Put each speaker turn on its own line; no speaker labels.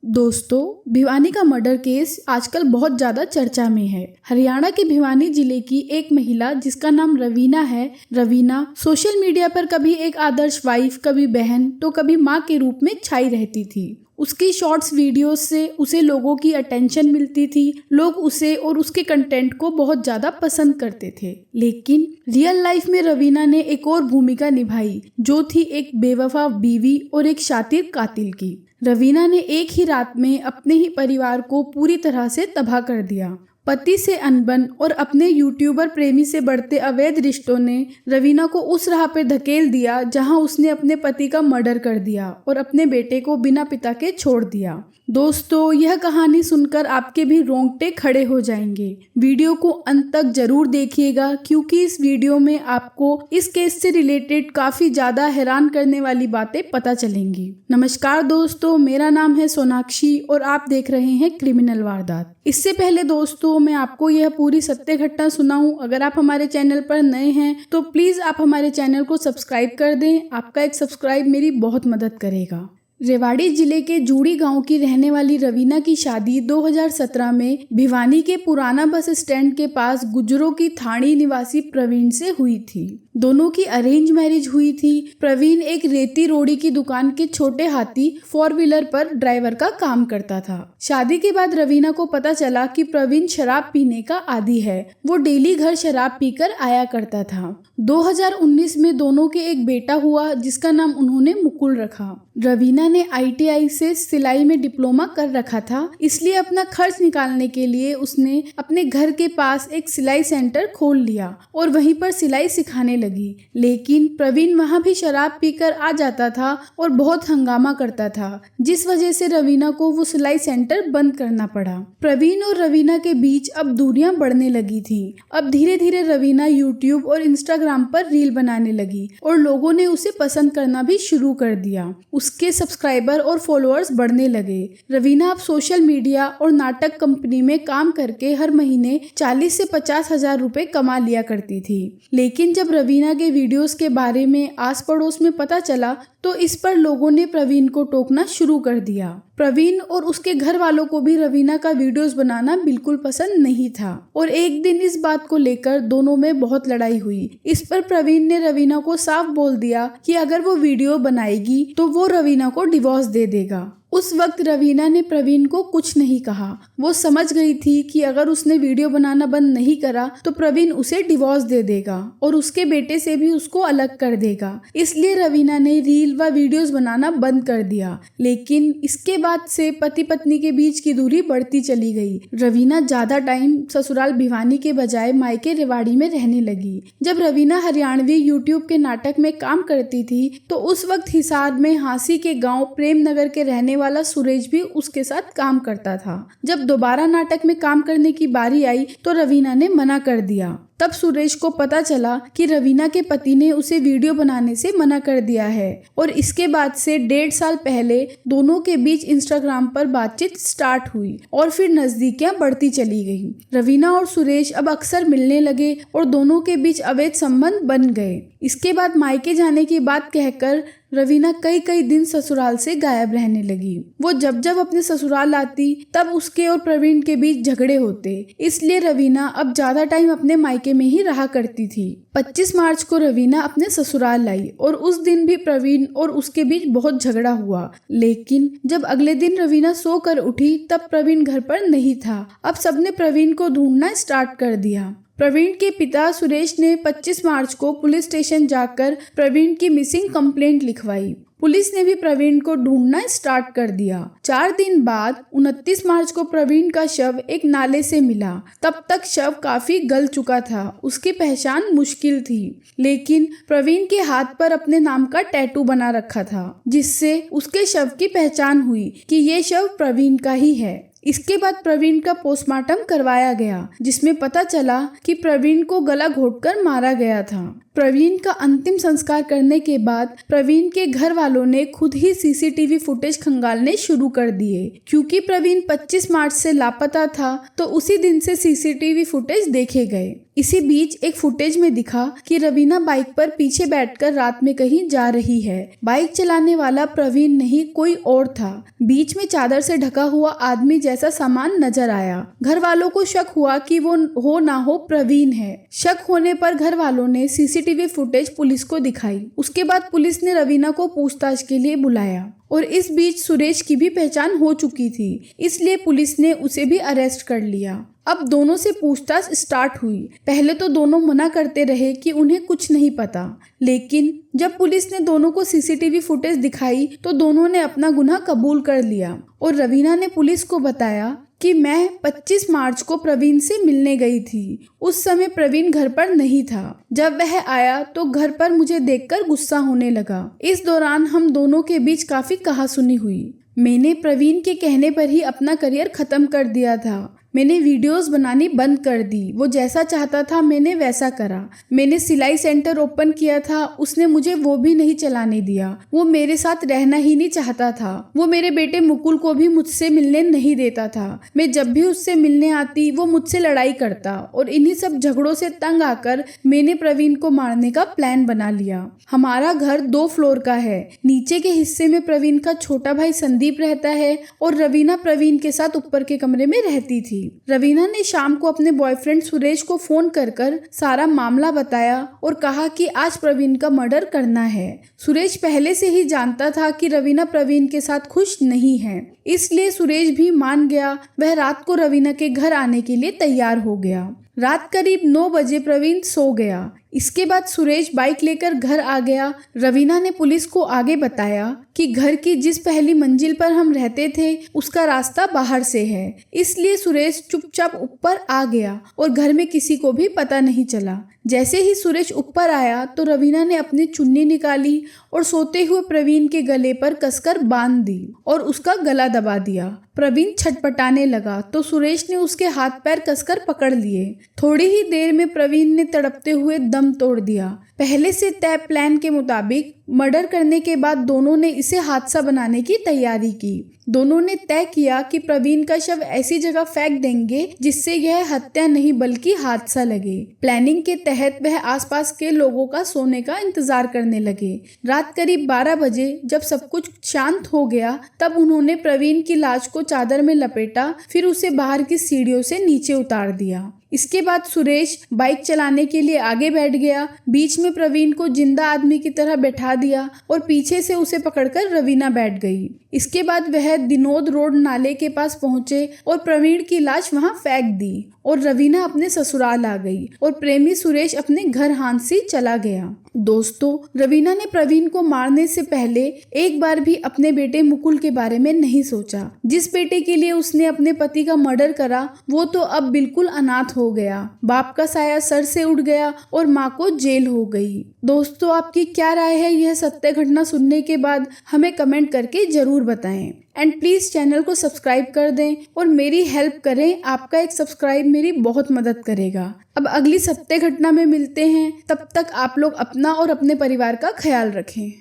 दोस्तों, भिवानी का murder case आजकल बहुत ज़्यादा चर्चा में है। हरियाणा के भिवानी जिले की एक महिला जिसका नाम रवीना है, रवीना सोशल मीडिया पर कभी एक आदर्श वाइफ, कभी बहन तो कभी माँ के रूप में छाई रहती थी। उसकी शॉर्ट्स वीडियोस से उसे लोगों की अटेंशन मिलती थी। लोग उसे और उसके कंटेंट को बहुत ज़्यादा पसंद करते थे। लेकिन रियल लाइफ में रवीना ने एक और भूमिका निभाई, जो थी एक बेवफा बीवी और एक शातिर कातिल की। रवीना ने एक ही रात में अपने ही परिवार को पूरी तरह से तबाह कर दिया। पति से अनबन और अपने यूट्यूबर प्रेमी से बढ़ते अवैध रिश्तों ने रवीना को उस राह पर धकेल दिया जहां उसने अपने पति का मर्डर कर दिया और अपने बेटे को बिना पिता के छोड़ दिया। दोस्तों, यह कहानी सुनकर आपके भी रोंगटे खड़े हो जाएंगे। वीडियो को अंत तक जरूर देखिएगा, क्योंकि इस वीडियो में आपको इस केस से रिलेटेड काफी ज्यादा हैरान करने वाली बातें पता चलेंगी। नमस्कार दोस्तों, मेरा नाम है सोनाक्षी और आप देख रहे हैं क्रिमिनल वारदात। इससे पहले दोस्तों, मैं आपको यह पूरी सत्य घटना सुनाऊं। अगर आप हमारे चैनल पर नए हैं तो प्लीज आप हमारे चैनल को सब्सक्राइब कर दें। आपका एक सब्सक्राइब मेरी बहुत मदद करेगा। रेवाड़ी जिले के जूड़ी गांव की रहने वाली रवीना की शादी 2017 में भिवानी के पुराना बस स्टैंड के पास गुजरों की थाणी निवासी प्रवीण से हुई थी। दोनों की अरेंज मैरिज हुई थी। प्रवीण एक रेती रोड़ी की दुकान के छोटे हाथी 4 व्हीलर पर ड्राइवर का काम करता था। शादी के बाद रवीना को पता चला कि प्रवीण शराब पीने का आदी है। वो डेली घर शराब पीकर आया करता था। 2019 में दोनों के एक बेटा हुआ, जिसका नाम उन्होंने मुकुल रखा। रवीना ने ITI से सिलाई में डिप्लोमा कर रखा था, इसलिए अपना खर्च निकालने के लिए उसने अपने घर के पास एक सिलाई सेंटर खोल लिया और वहीं पर सिलाई सिखाने लगी। लेकिन प्रवीण वहां भी शराब पीकर आ जाता था और बहुत हंगामा करता था, जिस वजह से रवीना को वो सिलाई सेंटर बंद करना पड़ा। प्रवीण और रवीना के बीच अब दूरियां बढ़ने लगी थी। अब धीरे धीरे रवीना यूट्यूब और इंस्टाग्राम पर रील बनाने लगी और लोगों ने उसे पसंद करना भी शुरू कर दिया। उसके सब्सक्राइबर और फॉलोअर्स बढ़ने लगे। रवीना अब सोशल मीडिया और नाटक कंपनी में काम करके हर महीने 40 से 50 हजार रुपए कमा लिया करती थी। लेकिन जब रवीना के वीडियोस के बारे में आस पड़ोस में पता चला तो इस पर लोगों ने प्रवीण को टोकना शुरू कर दिया। प्रवीण और उसके घर वालों को भी रवीना का वीडियोस बनाना बिल्कुल पसंद नहीं था और एक दिन इस बात को लेकर दोनों में बहुत लड़ाई हुई। इस पर प्रवीण ने रवीना को साफ बोल दिया कि अगर वो वीडियो बनाएगी तो वो रवीना को डिवोर्स दे देगा। उस वक्त रवीना ने प्रवीण को कुछ नहीं कहा। वो समझ गई थी कि अगर उसने वीडियो बनाना बंद नहीं करा तो प्रवीण उसे डिवोर्स दे देगा और उसके बेटे से भी उसको अलग कर देगा। इसलिए रवीना ने रील व वीडियोस बनाना बंद कर दिया। लेकिन इसके बाद से पति पत्नी के बीच की दूरी बढ़ती चली गई। रवीना ज्यादा टाइम ससुराल भिवानी के बजाय मायके रेवाड़ी में रहने लगी। जब रवीना हरियाणवी यूट्यूब के नाटक में काम करती थी तो उस वक्त हिसार में हांसी के गाँव प्रेम नगर के रहने वाला सुरेश भी उसके साथ काम करता था। जब दोबारा नाटक में काम करने की बारी आई तो रवीना ने मना कर दिया। तब सुरेश को पता चला कि रवीना के पति ने उसे वीडियो बनाने से मना कर दिया है और इसके बाद से 1.5 साल पहले दोनों के बीच इंस्टाग्राम पर बातचीत स्टार्ट हुई और फिर नजदीकियां बढ़ती चली गई। रवीना और सुरेश अब अक्सर मिलने लगे और दोनों के बीच अवैध संबंध बन गए। इसके बाद मायके जाने की बात कहकर रवीना कई दिन ससुराल से गायब रहने लगी। वो जब अपने ससुराल आती तब उसके और प्रवीण के बीच झगड़े होते, इसलिए रवीना अब ज्यादा टाइम अपने मायके में ही रहा करती थी। 25 मार्च को रवीना अपने ससुराल आई और उस दिन भी प्रवीण और उसके बीच बहुत झगड़ा हुआ। लेकिन जब अगले दिन रवीना सोकर उठी तब प्रवीण घर पर नहीं था। अब सबने प्रवीण को ढूंढना स्टार्ट कर दिया। प्रवीण के पिता सुरेश ने 25 मार्च को पुलिस स्टेशन जाकर प्रवीण की मिसिंग कंप्लेंट लिखवाई। पुलिस ने भी प्रवीण को ढूंढना स्टार्ट कर दिया। 4 दिन बाद 29 मार्च को प्रवीण का शव एक नाले से मिला। तब तक शव काफी गल चुका था, उसकी पहचान मुश्किल थी। लेकिन प्रवीण के हाथ पर अपने नाम का टैटू बना रखा था, जिससे उसके शव की पहचान हुई कि ये शव प्रवीण का ही है। इसके बाद प्रवीण का पोस्टमार्टम करवाया गया, जिसमें पता चला कि प्रवीण को गला घोंटकर मारा गया था। प्रवीण का अंतिम संस्कार करने के बाद प्रवीण के घर वालों ने खुद ही सीसीटीवी फुटेज खंगालने शुरू कर दिए। क्योंकि प्रवीण 25 मार्च से लापता था, तो उसी दिन से सीसीटीवी फुटेज देखे गए। इसी बीच एक फुटेज में दिखा कि रवीना बाइक पर पीछे बैठकर रात में कहीं जा रही है। बाइक चलाने वाला प्रवीण नहीं, कोई और था। बीच में चादर से ढका हुआ आदमी जैसा सामान नजर आया। घर वालों को शक हुआ कि वो हो ना हो प्रवीण है। शक होने पर घर वालों ने सीसीटीवी फुटेज पुलिस को दिखाई। उसके बाद पुलिस ने रवीना को पूछताछ के लिए बुलाया और इस बीच सुरेश की भी पहचान हो चुकी थी, इसलिए पुलिस ने उसे भी अरेस्ट कर लिया। अब दोनों से पूछताछ स्टार्ट हुई। पहले तो दोनों मना करते रहे कि उन्हें कुछ नहीं पता, लेकिन जब पुलिस ने दोनों को सीसीटीवी फुटेज दिखाई तो दोनों ने अपना गुनाह कबूल कर लिया और रवीना ने पुलिस को बताया कि मैं 25 मार्च को प्रवीण से मिलने गई थी। उस समय प्रवीण घर पर नहीं था। जब वह आया तो घर पर मुझे देखकर गुस्सा होने लगा। इस दौरान हम दोनों के बीच काफी कहासुनी हुई। मैंने प्रवीण के कहने पर ही अपना करियर खत्म कर दिया था। मैंने वीडियोस बनानी बंद कर दी। वो जैसा चाहता था मैंने वैसा करा। मैंने सिलाई सेंटर ओपन किया था, उसने मुझे वो भी नहीं चलाने दिया। वो मेरे साथ रहना ही नहीं चाहता था। वो मेरे बेटे मुकुल को भी मुझसे मिलने नहीं देता था। मैं जब भी उससे मिलने आती वो मुझसे लड़ाई करता और इन्हीं सब झगड़ों से तंग आकर मैंने प्रवीण को मारने का प्लान बना लिया। हमारा घर 2 फ्लोर का है। नीचे के हिस्से में प्रवीण का छोटा भाई संदीप रहता है और रवीना प्रवीण के साथ ऊपर के कमरे में रहती थी। रवीना ने शाम को अपने बॉयफ्रेंड सुरेश को फोन कर सारा मामला बताया और कहा कि आज प्रवीण का मर्डर करना है। सुरेश पहले से ही जानता था कि रवीना प्रवीण के साथ खुश नहीं है, इसलिए सुरेश भी मान गया। वह रात को रवीना के घर आने के लिए तैयार हो गया। रात करीब 9 बजे प्रवीण सो गया। इसके बाद सुरेश बाइक लेकर घर आ गया। रवीना ने पुलिस को आगे बताया कि घर की जिस पहली मंजिल पर हम रहते थे उसका रास्ता बाहर से है, इसलिए सुरेश चुपचाप ऊपर आ गया और घर में किसी को भी पता नहीं चला। जैसे ही सुरेश ऊपर आया तो रवीना ने अपनी चुन्नी निकाली और सोते हुए प्रवीण के गले पर कसकर बांध दी और उसका गला दबा दिया। प्रवीण छटपटाने लगा तो सुरेश ने उसके हाथ पैर कसकर पकड़ लिए। थोड़ी ही देर में प्रवीण ने तड़पते हुए दम तोड़ दिया। पहले से तय प्लान के मुताबिक मर्डर करने के बाद दोनों ने इसे हादसा बनाने की तैयारी की। दोनों ने तय किया कि प्रवीण का शव ऐसी जगह फेंक देंगे जिससे यह हत्या नहीं बल्कि हादसा लगे। प्लानिंग के तहत वह आसपास के लोगों का सोने का इंतजार करने लगे। रात करीब 12 बजे जब सब कुछ शांत हो गया तब उन्होंने प्रवीण की लाश को चादर में लपेटा, फिर उसे बाहर की सीढ़ियों से नीचे उतार दिया। इसके बाद सुरेश बाइक चलाने के लिए आगे बैठ गया। बीच में प्रवीण को जिंदा आदमी की तरह बैठा दिया और पीछे से उसे पकड़कर रवीना बैठ गई। इसके बाद वह दिनोद रोड नाले के पास पहुंचे और प्रवीण की लाश वहां फेंक दी और रवीना अपने ससुराल आ गई और प्रेमी सुरेश अपने घर हांसी चला गया। दोस्तों, रवीना ने प्रवीण को मारने से पहले एक बार भी अपने बेटे मुकुल के बारे में नहीं सोचा। जिस बेटे के लिए उसने अपने पति का मर्डर करा वो तो अब बिल्कुल अनाथ हो गया। बाप का साया सर से उड़ गया और माँ को जेल हो गई। दोस्तों, आपकी क्या राय है यह सत्य घटना सुनने के बाद? हमें कमेंट करके जरूर बताएं एंड प्लीज चैनल को सब्सक्राइब कर दें और मेरी हेल्प करें। आपका एक सब्सक्राइब मेरी बहुत मदद करेगा। अब अगली सत्य घटना में मिलते हैं। तब तक आप लोग अपना और अपने परिवार का ख्याल रखें।